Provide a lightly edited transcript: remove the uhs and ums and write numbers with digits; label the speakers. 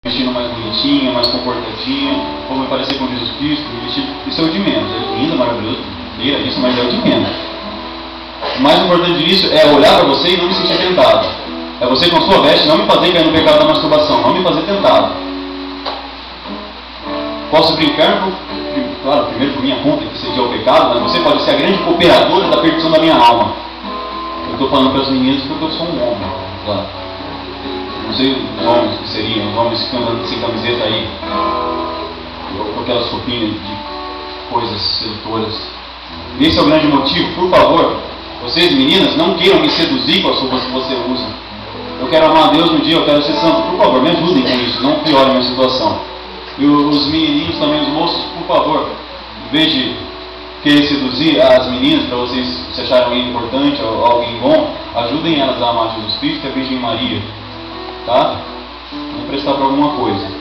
Speaker 1: vestindo mais bonitinha, mais comportadinha, ou me parecer com Jesus Cristo, me vestir, isso é o de menos. É lindo, maravilhoso, queira isso, mas é o de menos. O mais importante disso é olhar para você e não me sentir tentado. É você com a sua veste não me fazer cair no pecado da masturbação, não me fazer tentado. Posso brincar, claro, primeiro por minha conta, que seja o pecado, mas você pode ser a grande cooperadora da perdição da minha alma. Eu estou falando para as meninas porque eu sou um homem, claro. Não sei os homens que seriam, os homens que ficam andando sem camiseta aí, ou com aquelas roupinhas de coisas sedutoras. Esse é o grande motivo, por favor, vocês meninas não queiram me seduzir com as roupas que você usa. Eu quero amar a Deus um dia, eu quero ser santo, por favor, me ajudem com isso, não piorem a minha situação. E os menininhos também, os moços, por favor, em vez de querer seduzir as meninas para vocês se acharem alguém importante ou alguém bom, ajudem elas a amar Jesus Cristo e a Virgem Maria, tá? Vamos prestar para alguma coisa.